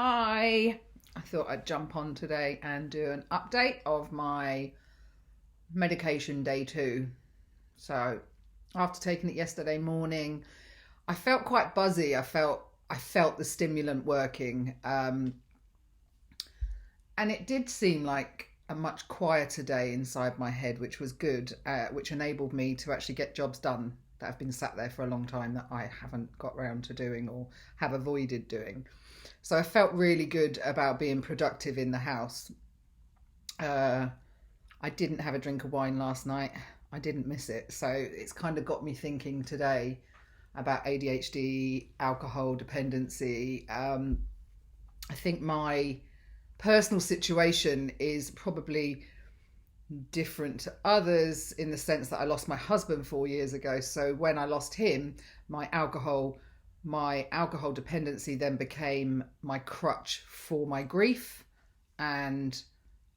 Hi, I thought I'd jump on today and do an update of my medication day 2. So, after taking it yesterday morning, I felt quite buzzy. I felt the stimulant working, and it did seem like a much quieter day inside my head, which was good, which enabled me to actually get jobs done that have been sat there for a long time that I haven't got round to doing or have avoided doing. So I felt really good about being productive in the house. Uh, I didn't have a drink of wine last night. I didn't miss it. So it's kind of got me thinking today about ADHD, alcohol dependency. I think my personal situation is probably different to others in the sense that I lost my husband 4 years ago. So when I lost him, my alcohol my alcohol dependency then became my crutch for my grief and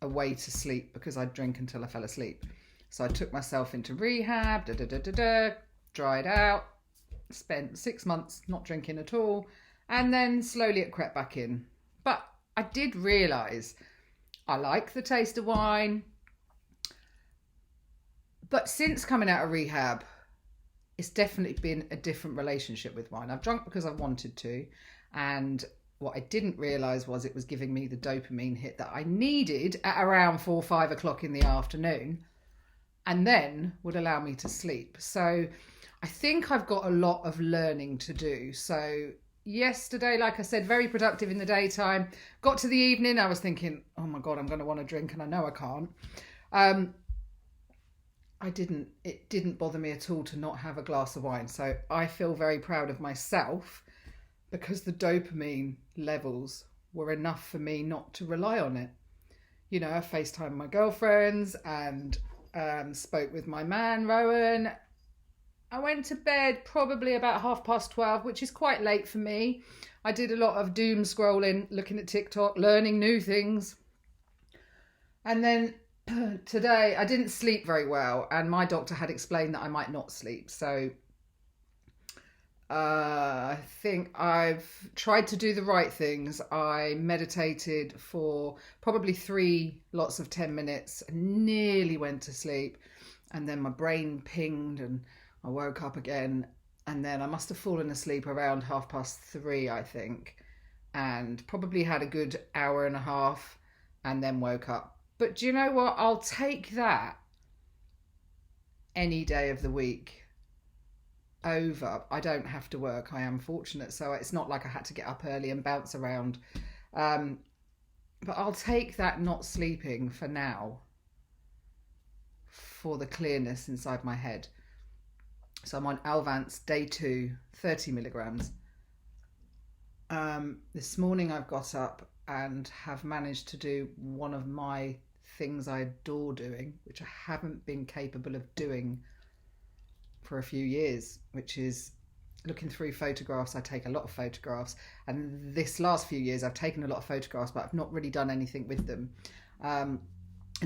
a way to sleep because I'd drink until I fell asleep. So I took myself into rehab, dried out, spent 6 months not drinking at all, and then slowly it crept back in. But I did realise I like the taste of wine. But since coming out of rehab, it's definitely been a different relationship with wine. I've drunk because I've wanted to, and what I didn't realise was it was giving me the dopamine hit that I needed at around 4 or 5 o'clock in the afternoon, and then would allow me to sleep. So I think I've got a lot of learning to do. So yesterday, like I said, very productive in the daytime. Got to the evening, I was thinking, oh my God, I'm going to want to drink, and I know I can't. It didn't bother me at all to not have a glass of wine. So I feel very proud of myself because the dopamine levels were enough for me not to rely on it. You know, I FaceTimed my girlfriends and spoke with my man, Rowan. I went to bed probably about 12:30, which is quite late for me. I did a lot of doom scrolling, looking at TikTok, learning new things. And then today I didn't sleep very well, and my doctor had explained that I might not sleep. So I think I've tried to do the right things. I meditated for probably 3 lots of 10 minutes, nearly went to sleep, and then my brain pinged and I woke up again, and then I must have fallen asleep around 3:30, I think, and probably had a good hour and a half and then woke up. But do you know what? I'll take that any day of the week over. I don't have to work. I am fortunate. So it's not like I had to get up early and bounce around. But I'll take that not sleeping for now for the clearness inside my head. So I'm on Elvance day 2, 30 milligrams. This morning I've got up and have managed to do one of my things I adore doing, which I haven't been capable of doing for a few years, which is looking through photographs. I take a lot of photographs, and this last few years I've taken a lot of photographs, but I've not really done anything with them. And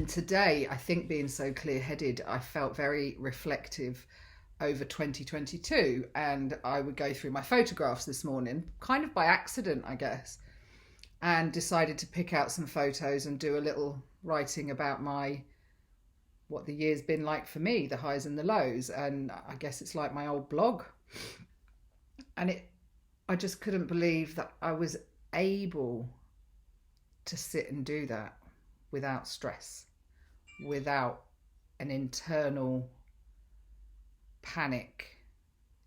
today, I think being so clear-headed, I felt very reflective over 2022, and I would go through my photographs this morning, kind of by accident, I guess, and decided to pick out some photos and do a little writing about what the year's been like for me, the highs and the lows. And I guess it's like my old blog. And I just couldn't believe that I was able to sit and do that without stress, without an internal panic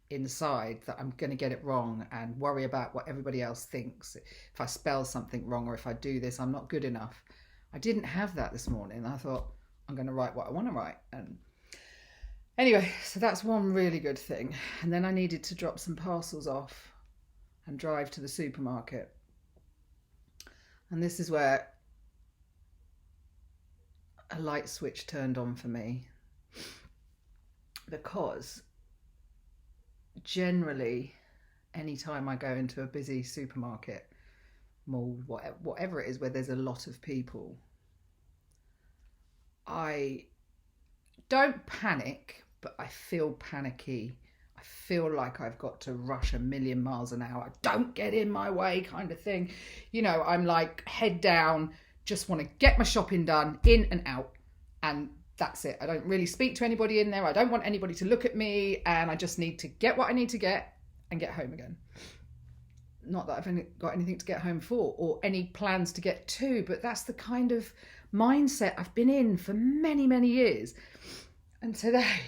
inside that I'm going to get it wrong and worry about what everybody else thinks. If I spell something wrong or if I do this, I'm not good enough. I didn't have that this morning. I thought, I'm going to write what I want to write. And anyway, so that's one really good thing. And then I needed to drop some parcels off and drive to the supermarket. And this is where a light switch turned on for me, because generally anytime I go into a busy supermarket, mall, whatever it is, where there's a lot of people, I don't panic, but I feel panicky. I feel like I've got to rush a million miles an hour. Don't get in my way kind of thing. You know, I'm like head down, just want to get my shopping done, in and out. And that's it. I don't really speak to anybody in there. I don't want anybody to look at me, and I just need to get what I need to get and get home again. Not that I've got anything to get home for or any plans to get to, but that's the kind of mindset I've been in for many, many years. And today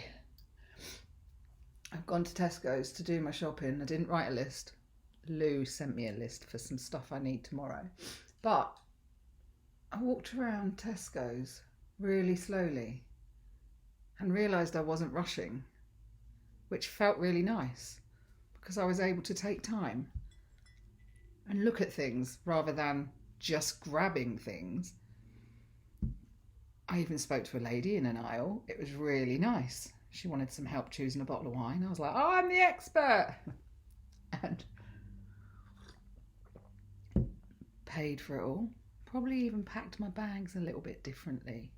I've gone to Tesco's to do my shopping. I didn't write a list. Lou sent me a list for some stuff I need tomorrow. But I walked around Tesco's really slowly and realised I wasn't rushing, which felt really nice because I was able to take time and look at things rather than just grabbing things. I even spoke to a lady in an aisle. It was really nice. She wanted some help choosing a bottle of wine. I was like, oh, I'm the expert. And paid for it all. Probably even packed my bags a little bit differently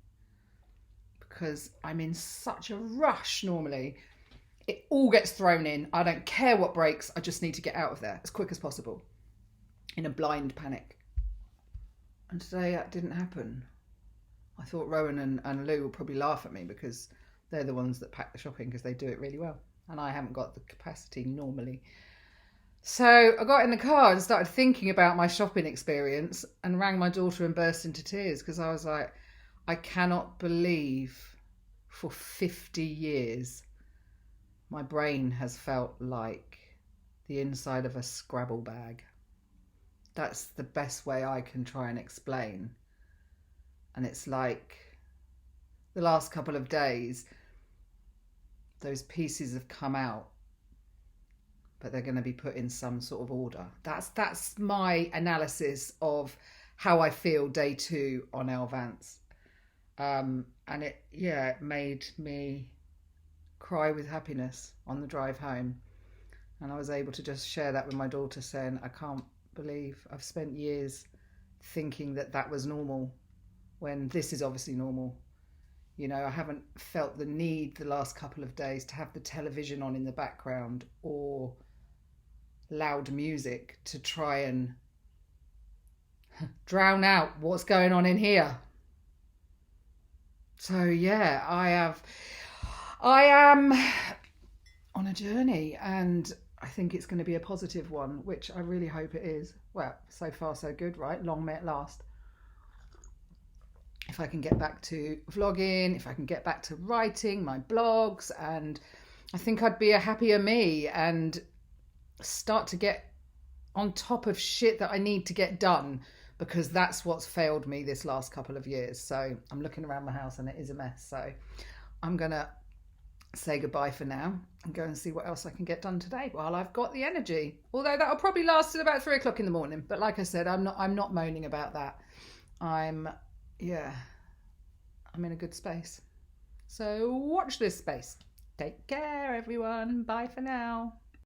because I'm in such a rush normally. It all gets thrown in. I don't care what breaks. I just need to get out of there as quick as possible in a blind panic. And today that didn't happen. I thought Rowan and Lou would probably laugh at me because they're the ones that pack the shopping because they do it really well. And I haven't got the capacity normally. So I got in the car and started thinking about my shopping experience and rang my daughter and burst into tears because I was like, I cannot believe for 50 years my brain has felt like the inside of a Scrabble bag. That's the best way I can try and explain. And it's like the last couple of days, those pieces have come out, but they're going to be put in some sort of order. That's my analysis of how I feel day 2 on Elvance. And it made me cry with happiness on the drive home. And I was able to just share that with my daughter, saying, I can't believe I've spent years thinking that was normal when this is obviously normal. You know, I haven't felt the need the last couple of days to have the television on in the background or loud music to try and drown out what's going on in here. So yeah, I am on a journey, and I think it's going to be a positive one, which I really hope it is. Well, so far so good, right? Long may it last. If I can get back to vlogging, if I can get back to writing my blogs, and I think I'd be a happier me and start to get on top of shit that I need to get done, because that's what's failed me this last couple of years. So I'm looking around my house and it is a mess. So I'm going to say goodbye for now and go and see what else I can get done today while I've got the energy. Although that'll probably last till about 3 o'clock in the morning. But like I said, I'm not moaning about that. I'm in a good space. So watch this space. Take care, everyone. Bye for now.